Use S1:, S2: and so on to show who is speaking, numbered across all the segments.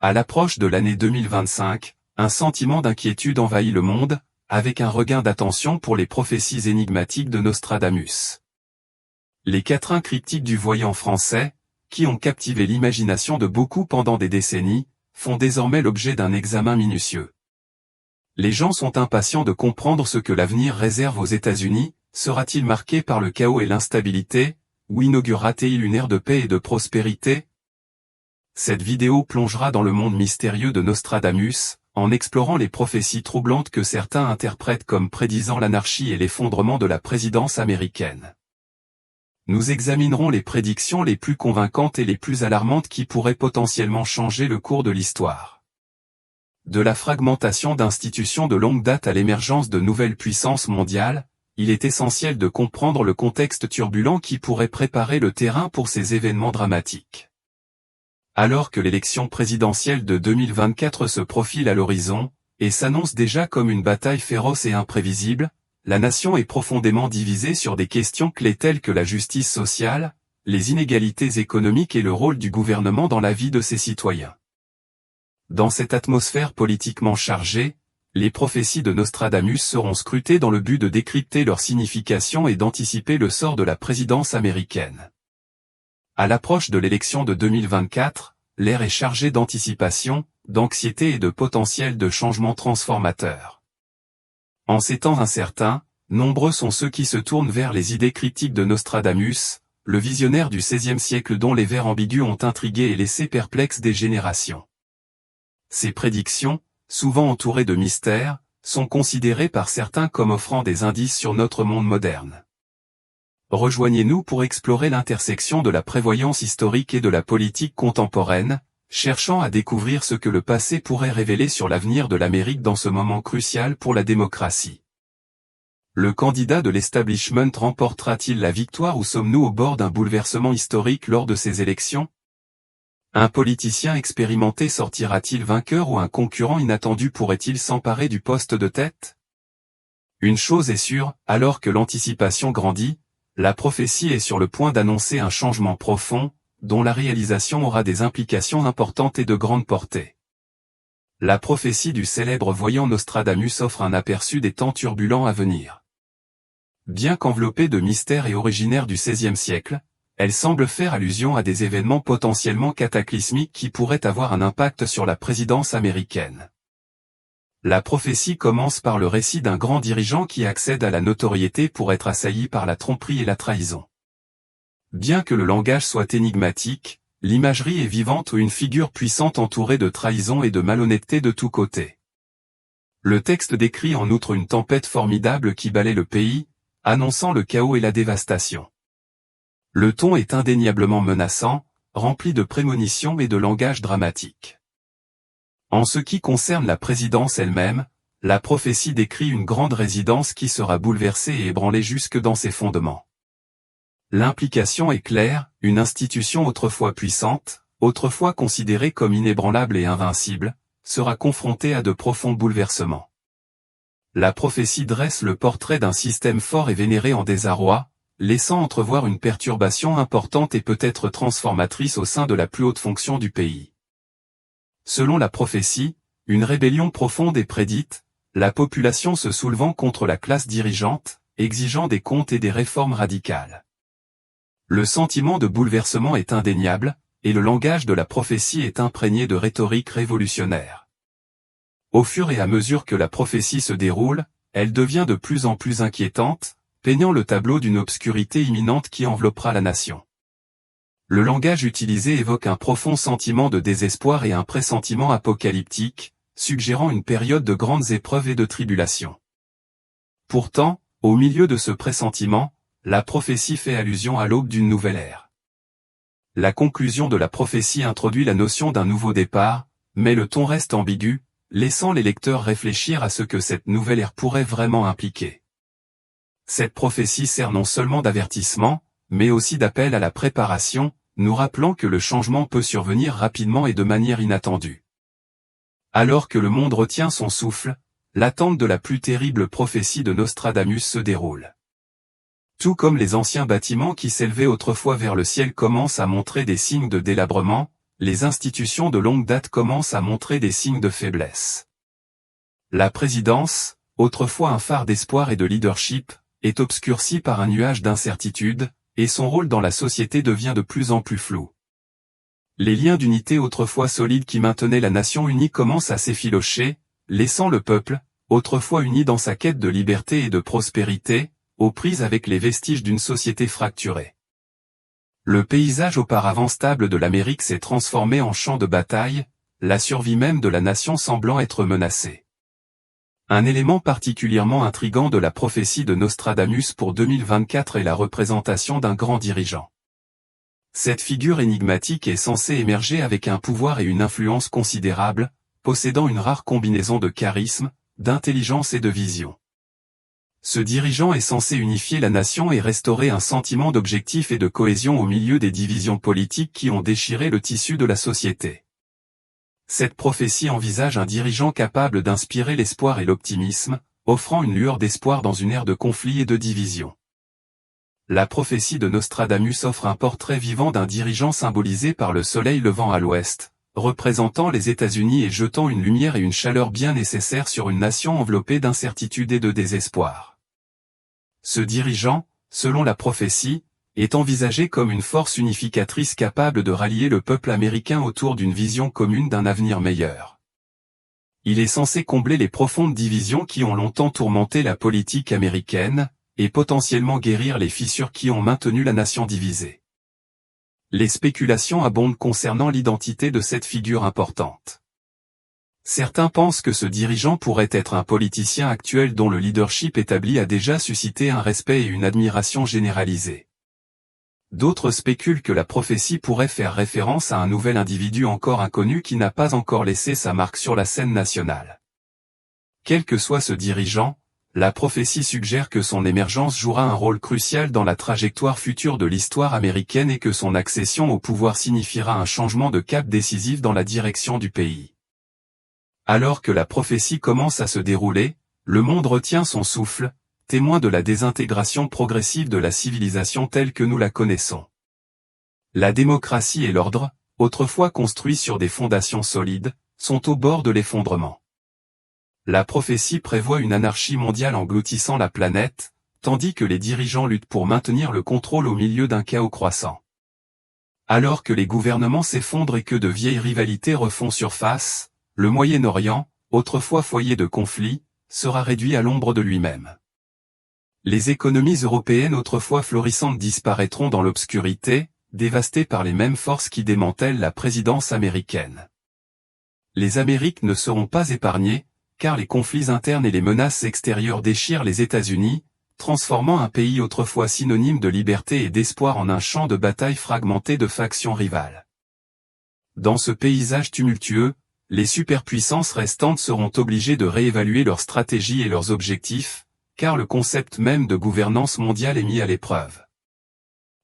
S1: À l'approche de l'année 2025, un sentiment d'inquiétude envahit le monde, avec un regain d'attention pour les prophéties énigmatiques de Nostradamus. Les quatrains cryptiques du voyant français, qui ont captivé l'imagination de beaucoup pendant des décennies, font désormais l'objet d'un examen minutieux. Les gens sont impatients de comprendre ce que l'avenir réserve aux États-Unis. Sera-t-il marqué par le chaos et l'instabilité, ou inaugurera-t-il une ère de paix et de prospérité? Cette vidéo plongera dans le monde mystérieux de Nostradamus, en explorant les prophéties troublantes que certains interprètent comme prédisant l'anarchie et l'effondrement de la présidence américaine. Nous examinerons les prédictions les plus convaincantes et les plus alarmantes qui pourraient potentiellement changer le cours de l'histoire. De la fragmentation d'institutions de longue date à l'émergence de nouvelles puissances mondiales, il est essentiel de comprendre le contexte turbulent qui pourrait préparer le terrain pour ces événements dramatiques. Alors que l'élection présidentielle de 2024 se profile à l'horizon, et s'annonce déjà comme une bataille féroce et imprévisible, la nation est profondément divisée sur des questions clés telles que la justice sociale, les inégalités économiques et le rôle du gouvernement dans la vie de ses citoyens. Dans cette atmosphère politiquement chargée, les prophéties de Nostradamus seront scrutées dans le but de décrypter leur signification et d'anticiper le sort de la présidence américaine. À l'approche de l'élection de 2024, l'air est chargé d'anticipation, d'anxiété et de potentiel de changements transformateurs. En ces temps incertains, nombreux sont ceux qui se tournent vers les idées critiques de Nostradamus, le visionnaire du XVIe siècle dont les vers ambigus ont intrigué et laissé perplexes des générations. Ces prédictions, souvent entourées de mystères, sont considérées par certains comme offrant des indices sur notre monde moderne. Rejoignez-nous pour explorer l'intersection de la prévoyance historique et de la politique contemporaine, cherchant à découvrir ce que le passé pourrait révéler sur l'avenir de l'Amérique dans ce moment crucial pour la démocratie. Le candidat de l'establishment remportera-t-il la victoire ou sommes-nous au bord d'un bouleversement historique lors de ces élections? Un politicien expérimenté sortira-t-il vainqueur ou un concurrent inattendu pourrait-il s'emparer du poste de tête? Une chose est sûre, alors que l'anticipation grandit, la prophétie est sur le point d'annoncer un changement profond, dont la réalisation aura des implications importantes et de grande portée. La prophétie du célèbre voyant Nostradamus offre un aperçu des temps turbulents à venir. Bien qu'enveloppée de mystères et originaire du XVIe siècle, elle semble faire allusion à des événements potentiellement cataclysmiques qui pourraient avoir un impact sur la présidence américaine. La prophétie commence par le récit d'un grand dirigeant qui accède à la notoriété pour être assailli par la tromperie et la trahison. Bien que le langage soit énigmatique, l'imagerie est vivante où une figure puissante entourée de trahison et de malhonnêteté de tous côtés. Le texte décrit en outre une tempête formidable qui balaie le pays, annonçant le chaos et la dévastation. Le ton est indéniablement menaçant, rempli de prémonitions et de langage dramatique. En ce qui concerne la présidence elle-même, la prophétie décrit une grande résidence qui sera bouleversée et ébranlée jusque dans ses fondements. L'implication est claire, une institution autrefois puissante, autrefois considérée comme inébranlable et invincible, sera confrontée à de profonds bouleversements. La prophétie dresse le portrait d'un système fort et vénéré en désarroi, laissant entrevoir une perturbation importante et peut-être transformatrice au sein de la plus haute fonction du pays. Selon la prophétie, une rébellion profonde est prédite, la population se soulevant contre la classe dirigeante, exigeant des comptes et des réformes radicales. Le sentiment de bouleversement est indéniable, et le langage de la prophétie est imprégné de rhétorique révolutionnaire. Au fur et à mesure que la prophétie se déroule, elle devient de plus en plus inquiétante, peignant le tableau d'une obscurité imminente qui enveloppera la nation. Le langage utilisé évoque un profond sentiment de désespoir et un pressentiment apocalyptique, suggérant une période de grandes épreuves et de tribulations. Pourtant, au milieu de ce pressentiment, la prophétie fait allusion à l'aube d'une nouvelle ère. La conclusion de la prophétie introduit la notion d'un nouveau départ, mais le ton reste ambigu, laissant les lecteurs réfléchir à ce que cette nouvelle ère pourrait vraiment impliquer. Cette prophétie sert non seulement d'avertissement, mais aussi d'appel à la préparation, nous rappelant que le changement peut survenir rapidement et de manière inattendue. Alors que le monde retient son souffle, l'attente de la plus terrible prophétie de Nostradamus se déroule. Tout comme les anciens bâtiments qui s'élevaient autrefois vers le ciel commencent à montrer des signes de délabrement, les institutions de longue date commencent à montrer des signes de faiblesse. La présidence, autrefois un phare d'espoir et de leadership, est obscurcie par un nuage d'incertitude, et son rôle dans la société devient de plus en plus flou. Les liens d'unité autrefois solides qui maintenaient la nation unie commencent à s'effilocher, laissant le peuple, autrefois uni dans sa quête de liberté et de prospérité, aux prises avec les vestiges d'une société fracturée. Le paysage auparavant stable de l'Amérique s'est transformé en champ de bataille, la survie même de la nation semblant être menacée. Un élément particulièrement intrigant de la prophétie de Nostradamus pour 2024 est la représentation d'un grand dirigeant. Cette figure énigmatique est censée émerger avec un pouvoir et une influence considérables, possédant une rare combinaison de charisme, d'intelligence et de vision. Ce dirigeant est censé unifier la nation et restaurer un sentiment d'objectif et de cohésion au milieu des divisions politiques qui ont déchiré le tissu de la société. Cette prophétie envisage un dirigeant capable d'inspirer l'espoir et l'optimisme, offrant une lueur d'espoir dans une ère de conflit et de division. La prophétie de Nostradamus offre un portrait vivant d'un dirigeant symbolisé par le soleil levant à l'ouest, représentant les États-Unis et jetant une lumière et une chaleur bien nécessaires sur une nation enveloppée d'incertitude et de désespoir. Ce dirigeant, selon la prophétie, est envisagé comme une force unificatrice capable de rallier le peuple américain autour d'une vision commune d'un avenir meilleur. Il est censé combler les profondes divisions qui ont longtemps tourmenté la politique américaine, et potentiellement guérir les fissures qui ont maintenu la nation divisée. Les spéculations abondent concernant l'identité de cette figure importante. Certains pensent que ce dirigeant pourrait être un politicien actuel dont le leadership établi a déjà suscité un respect et une admiration généralisée. D'autres spéculent que la prophétie pourrait faire référence à un nouvel individu encore inconnu qui n'a pas encore laissé sa marque sur la scène nationale. Quel que soit ce dirigeant, la prophétie suggère que son émergence jouera un rôle crucial dans la trajectoire future de l'histoire américaine et que son accession au pouvoir signifiera un changement de cap décisif dans la direction du pays. Alors que la prophétie commence à se dérouler, le monde retient son souffle, témoin de la désintégration progressive de la civilisation telle que nous la connaissons. La démocratie et l'ordre, autrefois construits sur des fondations solides, sont au bord de l'effondrement. La prophétie prévoit une anarchie mondiale engloutissant la planète, tandis que les dirigeants luttent pour maintenir le contrôle au milieu d'un chaos croissant. Alors que les gouvernements s'effondrent et que de vieilles rivalités refont surface, le Moyen-Orient, autrefois foyer de conflits, sera réduit à l'ombre de lui-même. Les économies européennes autrefois florissantes disparaîtront dans l'obscurité, dévastées par les mêmes forces qui démantèlent la présidence américaine. Les Amériques ne seront pas épargnées, car les conflits internes et les menaces extérieures déchirent les États-Unis, transformant un pays autrefois synonyme de liberté et d'espoir en un champ de bataille fragmenté de factions rivales. Dans ce paysage tumultueux, les superpuissances restantes seront obligées de réévaluer leurs stratégies et leurs objectifs, car le concept même de gouvernance mondiale est mis à l'épreuve.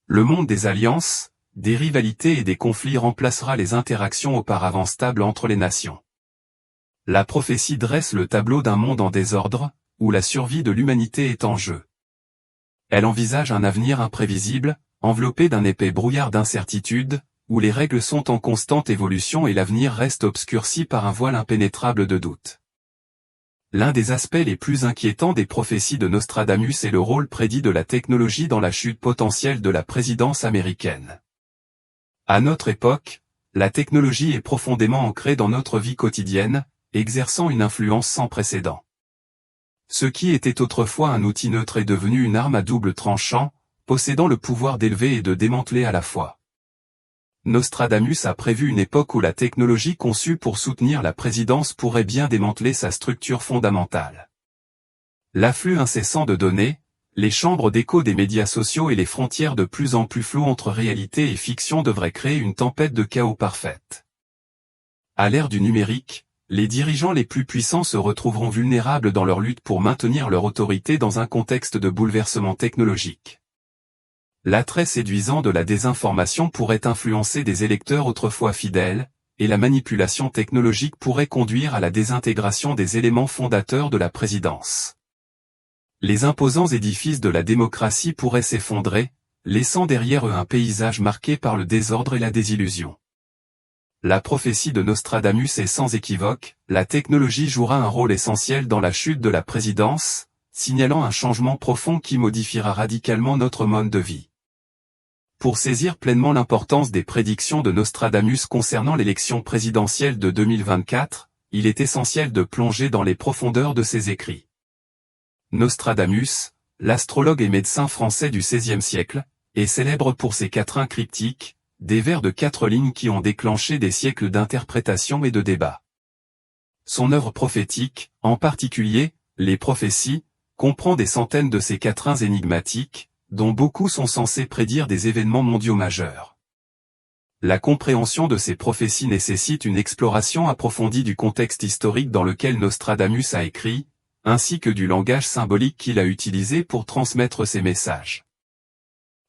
S1: Le monde des alliances, des rivalités et des conflits remplacera les interactions auparavant stables entre les nations. La prophétie dresse le tableau d'un monde en désordre, où la survie de l'humanité est en jeu. Elle envisage un avenir imprévisible, enveloppé d'un épais brouillard d'incertitude, où les règles sont en constante évolution et l'avenir reste obscurci par un voile impénétrable de doute. L'un des aspects les plus inquiétants des prophéties de Nostradamus est le rôle prédit de la technologie dans la chute potentielle de la présidence américaine. À notre époque, la technologie est profondément ancrée dans notre vie quotidienne, exerçant une influence sans précédent. Ce qui était autrefois un outil neutre est devenu une arme à double tranchant, possédant le pouvoir d'élever et de démanteler à la fois. Nostradamus a prévu une époque où la technologie conçue pour soutenir la présidence pourrait bien démanteler sa structure fondamentale. L'afflux incessant de données, les chambres d'écho des médias sociaux et les frontières de plus en plus floues entre réalité et fiction devraient créer une tempête de chaos parfaite. À l'ère du numérique, les dirigeants les plus puissants se retrouveront vulnérables dans leur lutte pour maintenir leur autorité dans un contexte de bouleversement technologique. L'attrait séduisant de la désinformation pourrait influencer des électeurs autrefois fidèles, et la manipulation technologique pourrait conduire à la désintégration des éléments fondateurs de la présidence. Les imposants édifices de la démocratie pourraient s'effondrer, laissant derrière eux un paysage marqué par le désordre et la désillusion. La prophétie de Nostradamus est sans équivoque, la technologie jouera un rôle essentiel dans la chute de la présidence, signalant un changement profond qui modifiera radicalement notre mode de vie. Pour saisir pleinement l'importance des prédictions de Nostradamus concernant l'élection présidentielle de 2024, il est essentiel de plonger dans les profondeurs de ses écrits. Nostradamus, l'astrologue et médecin français du XVIe siècle, est célèbre pour ses quatrains cryptiques, des vers de 4 lignes qui ont déclenché des siècles d'interprétation et de débats. Son œuvre prophétique, en particulier, les prophéties, comprend des centaines de ces quatrains énigmatiques, dont beaucoup sont censés prédire des événements mondiaux majeurs. La compréhension de ces prophéties nécessite une exploration approfondie du contexte historique dans lequel Nostradamus a écrit, ainsi que du langage symbolique qu'il a utilisé pour transmettre ses messages.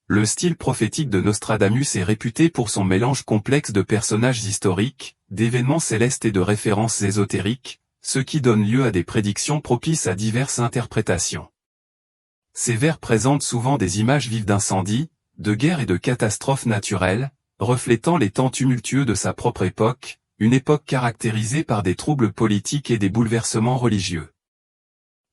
S1: Le style prophétique de Nostradamus est réputé pour son mélange complexe de personnages historiques, d'événements célestes et de références ésotériques, ce qui donne lieu à des prédictions propices à diverses interprétations. Ces vers présentent souvent des images vives d'incendies, de guerres et de catastrophes naturelles, reflétant les temps tumultueux de sa propre époque, une époque caractérisée par des troubles politiques et des bouleversements religieux.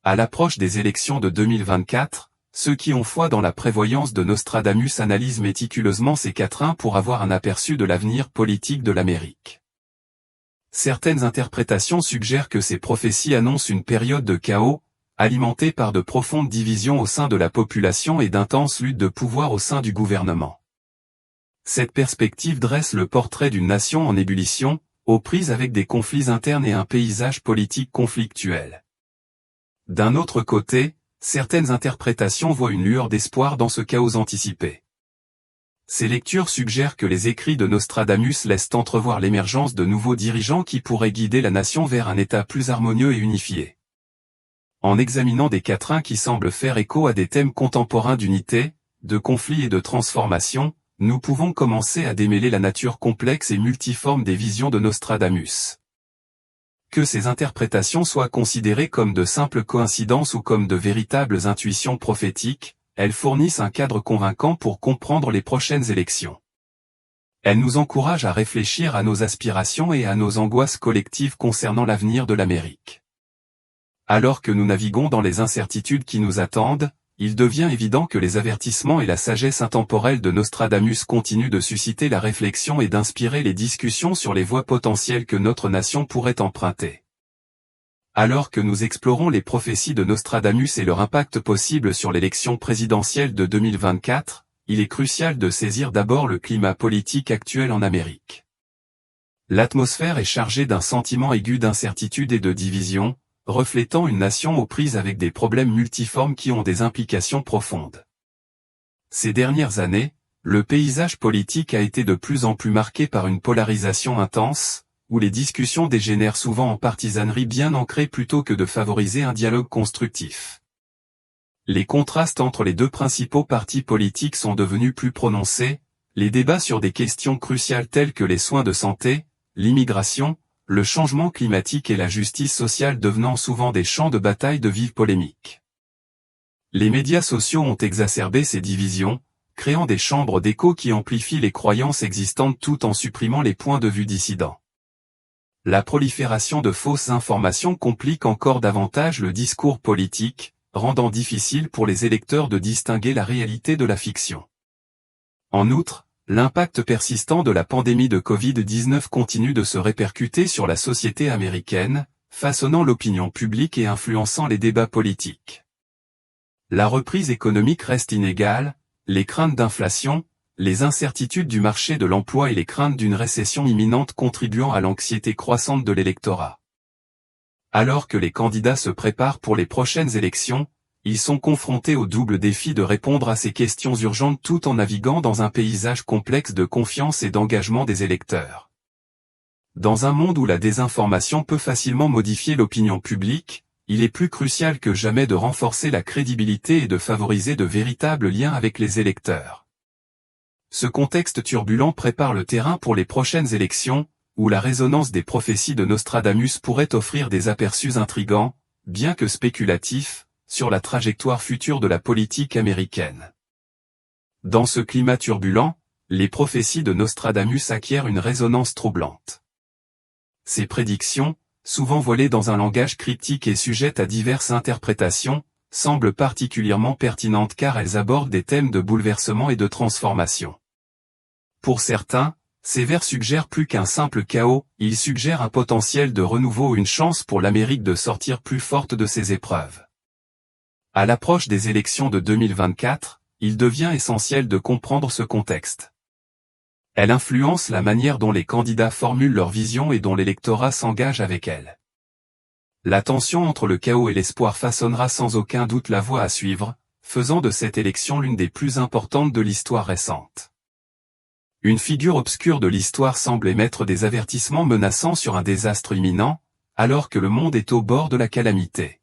S1: À l'approche des élections de 2024, ceux qui ont foi dans la prévoyance de Nostradamus analysent méticuleusement ces quatrains pour avoir un aperçu de l'avenir politique de l'Amérique. Certaines interprétations suggèrent que ces prophéties annoncent une période de chaos, alimentée par de profondes divisions au sein de la population et d'intenses luttes de pouvoir au sein du gouvernement. Cette perspective dresse le portrait d'une nation en ébullition, aux prises avec des conflits internes et un paysage politique conflictuel. D'un autre côté, certaines interprétations voient une lueur d'espoir dans ce chaos anticipé. Ces lectures suggèrent que les écrits de Nostradamus laissent entrevoir l'émergence de nouveaux dirigeants qui pourraient guider la nation vers un état plus harmonieux et unifié. En examinant des quatrains qui semblent faire écho à des thèmes contemporains d'unité, de conflit et de transformation, nous pouvons commencer à démêler la nature complexe et multiforme des visions de Nostradamus. Que ces interprétations soient considérées comme de simples coïncidences ou comme de véritables intuitions prophétiques, elles fournissent un cadre convaincant pour comprendre les prochaines élections. Elles nous encouragent à réfléchir à nos aspirations et à nos angoisses collectives concernant l'avenir de l'Amérique. Alors que nous naviguons dans les incertitudes qui nous attendent, il devient évident que les avertissements et la sagesse intemporelle de Nostradamus continuent de susciter la réflexion et d'inspirer les discussions sur les voies potentielles que notre nation pourrait emprunter. Alors que nous explorons les prophéties de Nostradamus et leur impact possible sur l'élection présidentielle de 2024, il est crucial de saisir d'abord le climat politique actuel en Amérique. L'atmosphère est chargée d'un sentiment aigu d'incertitude et de division, reflétant une nation aux prises avec des problèmes multiformes qui ont des implications profondes. Ces dernières années, le paysage politique a été de plus en plus marqué par une polarisation intense, où les discussions dégénèrent souvent en partisanerie bien ancrée plutôt que de favoriser un dialogue constructif. Les contrastes entre les deux principaux partis politiques sont devenus plus prononcés, les débats sur des questions cruciales telles que les soins de santé, l'immigration, le changement climatique et la justice sociale devenant souvent des champs de bataille de vives polémiques. Les médias sociaux ont exacerbé ces divisions, créant des chambres d'écho qui amplifient les croyances existantes tout en supprimant les points de vue dissidents. La prolifération de fausses informations complique encore davantage le discours politique, rendant difficile pour les électeurs de distinguer la réalité de la fiction. En outre, l'impact persistant de la pandémie de Covid-19 continue de se répercuter sur la société américaine, façonnant l'opinion publique et influençant les débats politiques. La reprise économique reste inégale, les craintes d'inflation, les incertitudes du marché de l'emploi et les craintes d'une récession imminente contribuant à l'anxiété croissante de l'électorat. Alors que les candidats se préparent pour les prochaines élections, ils sont confrontés au double défi de répondre à ces questions urgentes tout en naviguant dans un paysage complexe de confiance et d'engagement des électeurs. Dans un monde où la désinformation peut facilement modifier l'opinion publique, il est plus crucial que jamais de renforcer la crédibilité et de favoriser de véritables liens avec les électeurs. Ce contexte turbulent prépare le terrain pour les prochaines élections, où la résonance des prophéties de Nostradamus pourrait offrir des aperçus intrigants, bien que spéculatifs, sur la trajectoire future de la politique américaine. Dans ce climat turbulent, les prophéties de Nostradamus acquièrent une résonance troublante. Ces prédictions, souvent voilées dans un langage cryptique et sujettes à diverses interprétations, semblent particulièrement pertinentes car elles abordent des thèmes de bouleversement et de transformation. Pour certains, ces vers suggèrent plus qu'un simple chaos, ils suggèrent un potentiel de renouveau ou une chance pour l'Amérique de sortir plus forte de ses épreuves. À l'approche des élections de 2024, il devient essentiel de comprendre ce contexte. Elle influence la manière dont les candidats formulent leur vision et dont l'électorat s'engage avec elle. La tension entre le chaos et l'espoir façonnera sans aucun doute la voie à suivre, faisant de cette élection l'une des plus importantes de l'histoire récente. Une figure obscure de l'histoire semble émettre des avertissements menaçants sur un désastre imminent, alors que le monde est au bord de la calamité.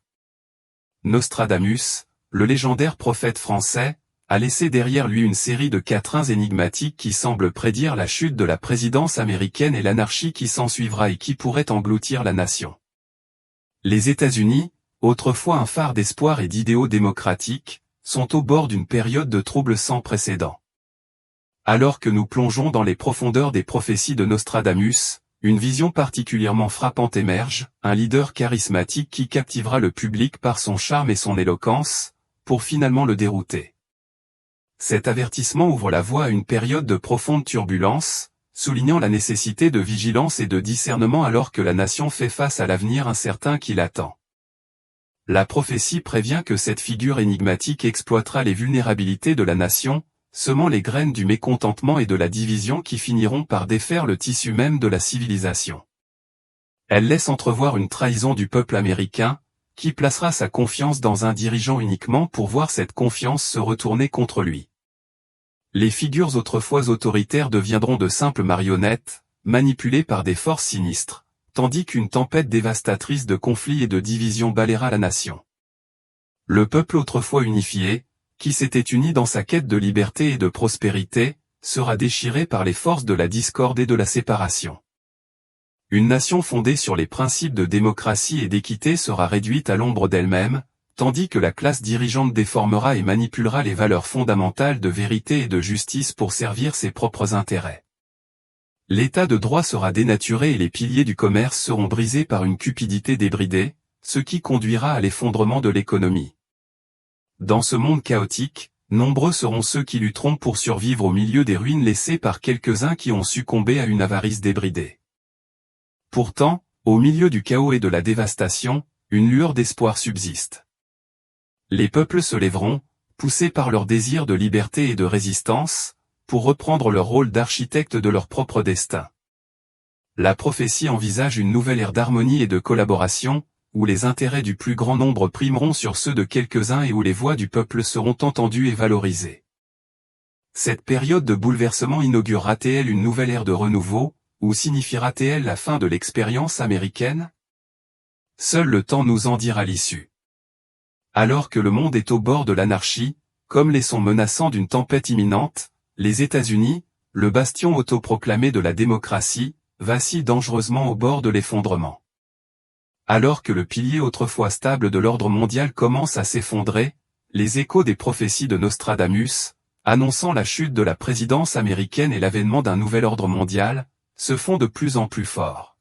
S1: Nostradamus, le légendaire prophète français, a laissé derrière lui une série de quatrains énigmatiques qui semblent prédire la chute de la présidence américaine et l'anarchie qui s'ensuivra et qui pourrait engloutir la nation. Les États-Unis, autrefois un phare d'espoir et d'idéaux démocratiques, sont au bord d'une période de troubles sans précédent. Alors que nous plongeons dans les profondeurs des prophéties de Nostradamus, une vision particulièrement frappante émerge, un leader charismatique qui captivera le public par son charme et son éloquence, pour finalement le dérouter. Cet avertissement ouvre la voie à une période de profonde turbulence, soulignant la nécessité de vigilance et de discernement alors que la nation fait face à l'avenir incertain qui l'attend. La prophétie prévient que cette figure énigmatique exploitera les vulnérabilités de la nation, semant les graines du mécontentement et de la division qui finiront par défaire le tissu même de la civilisation. Elle laisse entrevoir une trahison du peuple américain, qui placera sa confiance dans un dirigeant uniquement pour voir cette confiance se retourner contre lui. Les figures autrefois autoritaires deviendront de simples marionnettes, manipulées par des forces sinistres, tandis qu'une tempête dévastatrice de conflits et de divisions balayera la nation. Le peuple autrefois unifié, qui s'était uni dans sa quête de liberté et de prospérité, sera déchiré par les forces de la discorde et de la séparation. Une nation fondée sur les principes de démocratie et d'équité sera réduite à l'ombre d'elle-même, tandis que la classe dirigeante déformera et manipulera les valeurs fondamentales de vérité et de justice pour servir ses propres intérêts. L'état de droit sera dénaturé et les piliers du commerce seront brisés par une cupidité débridée, ce qui conduira à l'effondrement de l'économie. Dans ce monde chaotique, nombreux seront ceux qui lutteront pour survivre au milieu des ruines laissées par quelques-uns qui ont succombé à une avarice débridée. Pourtant, au milieu du chaos et de la dévastation, une lueur d'espoir subsiste. Les peuples se lèveront, poussés par leur désir de liberté et de résistance, pour reprendre leur rôle d'architecte de leur propre destin. La prophétie envisage une nouvelle ère d'harmonie et de collaboration, où les intérêts du plus grand nombre primeront sur ceux de quelques-uns et où les voix du peuple seront entendues et valorisées. Cette période de bouleversement inaugurera-t-elle une nouvelle ère de renouveau, ou signifiera-t-elle la fin de l'expérience américaine? Seul le temps nous en dira l'issue. Alors que le monde est au bord de l'anarchie, comme les sons menaçants d'une tempête imminente, les États-Unis, le bastion autoproclamé de la démocratie, vacillent dangereusement au bord de l'effondrement. Alors que le pilier autrefois stable de l'ordre mondial commence à s'effondrer, les échos des prophéties de Nostradamus, annonçant la chute de la présidence américaine et l'avènement d'un nouvel ordre mondial, se font de plus en plus forts.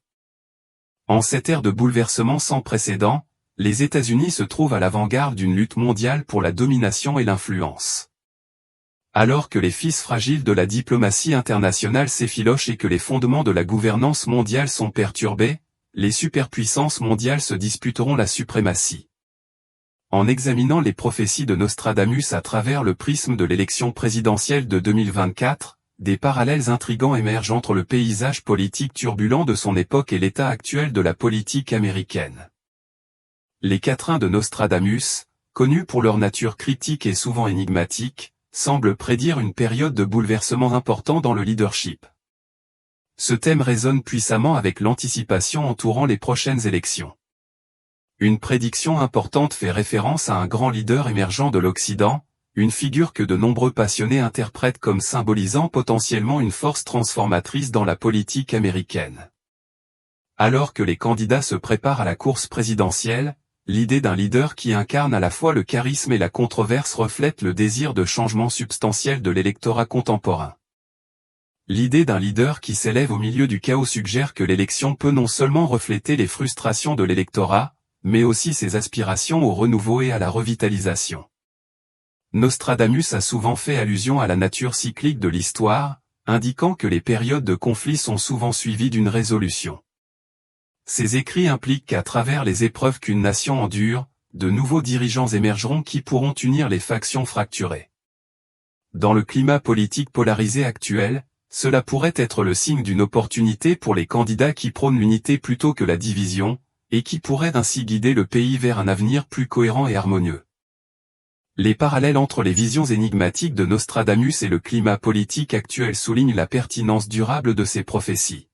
S1: En cette ère de bouleversement sans précédent, les États-Unis se trouvent à l'avant-garde d'une lutte mondiale pour la domination et l'influence. Alors que les fils fragiles de la diplomatie internationale s'effilochent et que les fondements de la gouvernance mondiale sont perturbés, les superpuissances mondiales se disputeront la suprématie. En examinant les prophéties de Nostradamus à travers le prisme de l'élection présidentielle de 2024, des parallèles intrigants émergent entre le paysage politique turbulent de son époque et l'état actuel de la politique américaine. Les quatrains de Nostradamus, connus pour leur nature critique et souvent énigmatique, semblent prédire une période de bouleversement important dans le leadership. Ce thème résonne puissamment avec l'anticipation entourant les prochaines élections. Une prédiction importante fait référence à un grand leader émergent de l'Occident, une figure que de nombreux passionnés interprètent comme symbolisant potentiellement une force transformatrice dans la politique américaine. Alors que les candidats se préparent à la course présidentielle, l'idée d'un leader qui incarne à la fois le charisme et la controverse reflète le désir de changement substantiel de l'électorat contemporain. L'idée d'un leader qui s'élève au milieu du chaos suggère que l'élection peut non seulement refléter les frustrations de l'électorat, mais aussi ses aspirations au renouveau et à la revitalisation. Nostradamus a souvent fait allusion à la nature cyclique de l'histoire, indiquant que les périodes de conflit sont souvent suivies d'une résolution. Ces écrits impliquent qu'à travers les épreuves qu'une nation endure, de nouveaux dirigeants émergeront qui pourront unir les factions fracturées. Dans le climat politique polarisé actuel, cela pourrait être le signe d'une opportunité pour les candidats qui prônent l'unité plutôt que la division, et qui pourraient ainsi guider le pays vers un avenir plus cohérent et harmonieux. Les parallèles entre les visions énigmatiques de Nostradamus et le climat politique actuel soulignent la pertinence durable de ces prophéties.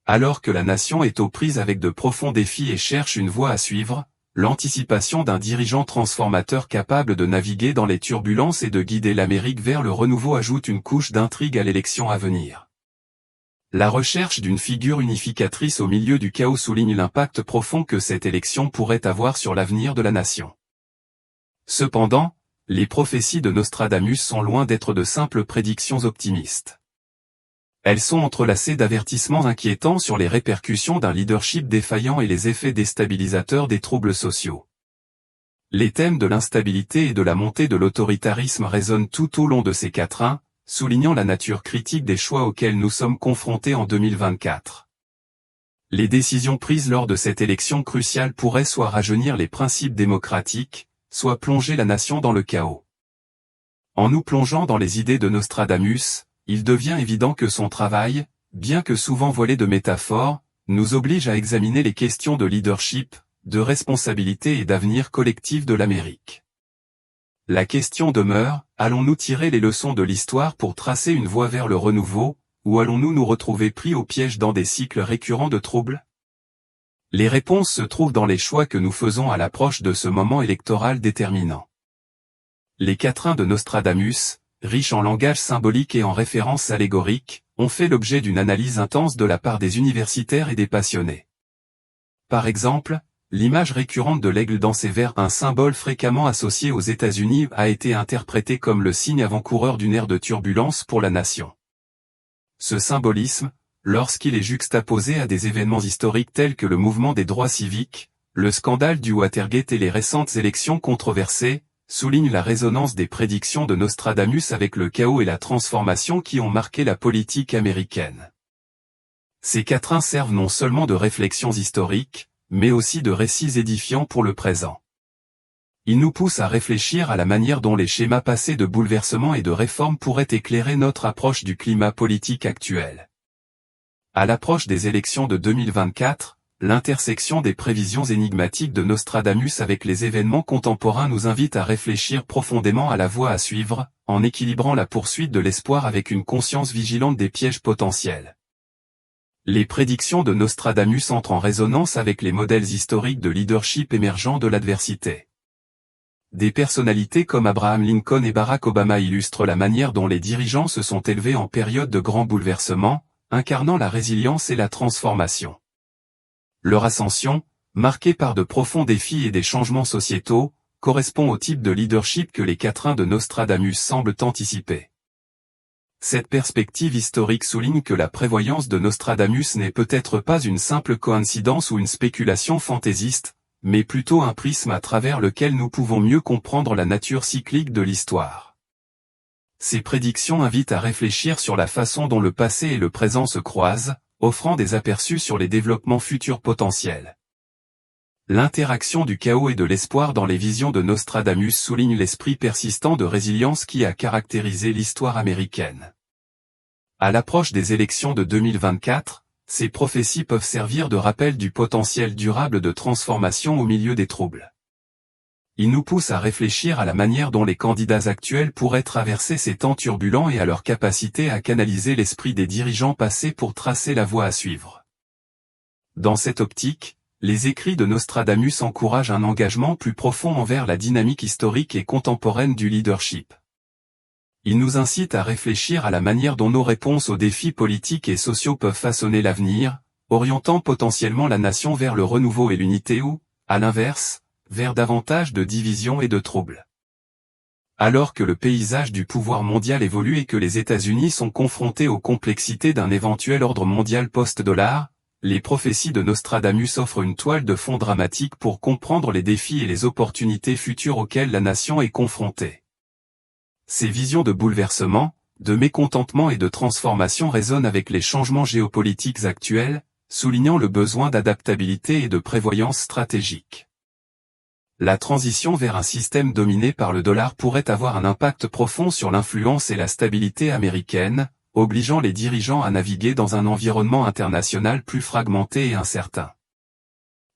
S1: Alors que la nation est aux prises avec de profonds défis et cherche une voie à suivre, l'anticipation d'un dirigeant transformateur capable de naviguer dans les turbulences et de guider l'Amérique vers le renouveau ajoute une couche d'intrigue à l'élection à venir. La recherche d'une figure unificatrice au milieu du chaos souligne l'impact profond que cette élection pourrait avoir sur l'avenir de la nation. Cependant, les prophéties de Nostradamus sont loin d'être de simples prédictions optimistes. Elles sont entrelacées d'avertissements inquiétants sur les répercussions d'un leadership défaillant et les effets déstabilisateurs des troubles sociaux. Les thèmes de l'instabilité et de la montée de l'autoritarisme résonnent tout au long de ces quatrains, soulignant la nature critique des choix auxquels nous sommes confrontés en 2024. Les décisions prises lors de cette élection cruciale pourraient soit rajeunir les principes démocratiques, soit plonger la nation dans le chaos. En nous plongeant dans les idées de Nostradamus, il devient évident que son travail, bien que souvent voilé de métaphores, nous oblige à examiner les questions de leadership, de responsabilité et d'avenir collectif de l'Amérique. La question demeure, allons-nous tirer les leçons de l'histoire pour tracer une voie vers le renouveau, ou allons-nous nous retrouver pris au piège dans des cycles récurrents de troubles? Les réponses se trouvent dans les choix que nous faisons à l'approche de ce moment électoral déterminant. Les quatrains de Nostradamus, riches en langage symbolique et en références allégoriques, ont fait l'objet d'une analyse intense de la part des universitaires et des passionnés. Par exemple, l'image récurrente de l'aigle dans ses vers, un symbole fréquemment associé aux États-Unis, a été interprétée comme le signe avant-coureur d'une ère de turbulence pour la nation. Ce symbolisme, lorsqu'il est juxtaposé à des événements historiques tels que le mouvement des droits civiques, le scandale du Watergate et les récentes élections controversées, souligne la résonance des prédictions de Nostradamus avec le chaos et la transformation qui ont marqué la politique américaine. Ces quatrains servent non seulement de réflexions historiques, mais aussi de récits édifiants pour le présent. Ils nous poussent à réfléchir à la manière dont les schémas passés de bouleversement et de réforme pourraient éclairer notre approche du climat politique actuel. À l'approche des élections de 2024, l'intersection des prévisions énigmatiques de Nostradamus avec les événements contemporains nous invite à réfléchir profondément à la voie à suivre, en équilibrant la poursuite de l'espoir avec une conscience vigilante des pièges potentiels. Les prédictions de Nostradamus entrent en résonance avec les modèles historiques de leadership émergent de l'adversité. Des personnalités comme Abraham Lincoln et Barack Obama illustrent la manière dont les dirigeants se sont élevés en période de grands bouleversements, incarnant la résilience et la transformation. Leur ascension, marquée par de profonds défis et des changements sociétaux, correspond au type de leadership que les quatrains de Nostradamus semblent anticiper. Cette perspective historique souligne que la prévoyance de Nostradamus n'est peut-être pas une simple coïncidence ou une spéculation fantaisiste, mais plutôt un prisme à travers lequel nous pouvons mieux comprendre la nature cyclique de l'histoire. Ces prédictions invitent à réfléchir sur la façon dont le passé et le présent se croisent, offrant des aperçus sur les développements futurs potentiels. L'interaction du chaos et de l'espoir dans les visions de Nostradamus souligne l'esprit persistant de résilience qui a caractérisé l'histoire américaine. À l'approche des élections de 2024, ces prophéties peuvent servir de rappel du potentiel durable de transformation au milieu des troubles. Ils nous poussent à réfléchir à la manière dont les candidats actuels pourraient traverser ces temps turbulents et à leur capacité à canaliser l'esprit des dirigeants passés pour tracer la voie à suivre. Dans cette optique, les écrits de Nostradamus encouragent un engagement plus profond envers la dynamique historique et contemporaine du leadership. Ils nous incitent à réfléchir à la manière dont nos réponses aux défis politiques et sociaux peuvent façonner l'avenir, orientant potentiellement la nation vers le renouveau et l'unité ou, à l'inverse, vers davantage de division et de troubles. Alors que le paysage du pouvoir mondial évolue et que les États-Unis sont confrontés aux complexités d'un éventuel ordre mondial post-dollar, les prophéties de Nostradamus offrent une toile de fond dramatique pour comprendre les défis et les opportunités futures auxquelles la nation est confrontée. Ces visions de bouleversement, de mécontentement et de transformation résonnent avec les changements géopolitiques actuels, soulignant le besoin d'adaptabilité et de prévoyance stratégique. La transition vers un système dominé par le dollar pourrait avoir un impact profond sur l'influence et la stabilité américaine, obligeant les dirigeants à naviguer dans un environnement international plus fragmenté et incertain.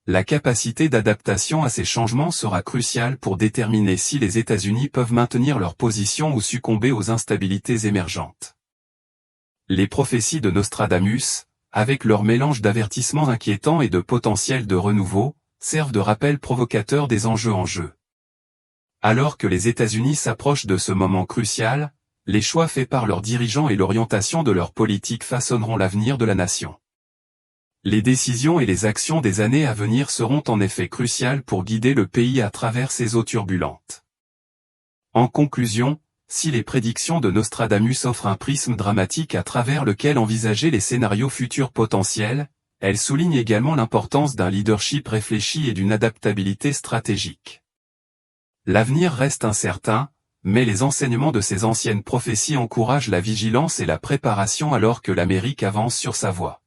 S1: La capacité d'adaptation à ces changements sera cruciale pour déterminer si les États-Unis peuvent maintenir leur position ou succomber aux instabilités émergentes. Les prophéties de Nostradamus, avec leur mélange d'avertissements inquiétants et de potentiel de renouveau, servent de rappel provocateur des enjeux en jeu. Alors que les États-Unis s'approchent de ce moment crucial, les choix faits par leurs dirigeants et l'orientation de leur politique façonneront l'avenir de la nation. Les décisions et les actions des années à venir seront en effet cruciales pour guider le pays à travers ces eaux turbulentes. En conclusion, si les prédictions de Nostradamus offrent un prisme dramatique à travers lequel envisager les scénarios futurs potentiels, elles soulignent également l'importance d'un leadership réfléchi et d'une adaptabilité stratégique. L'avenir reste incertain, mais les enseignements de ces anciennes prophéties encouragent la vigilance et la préparation alors que l'Amérique avance sur sa voie.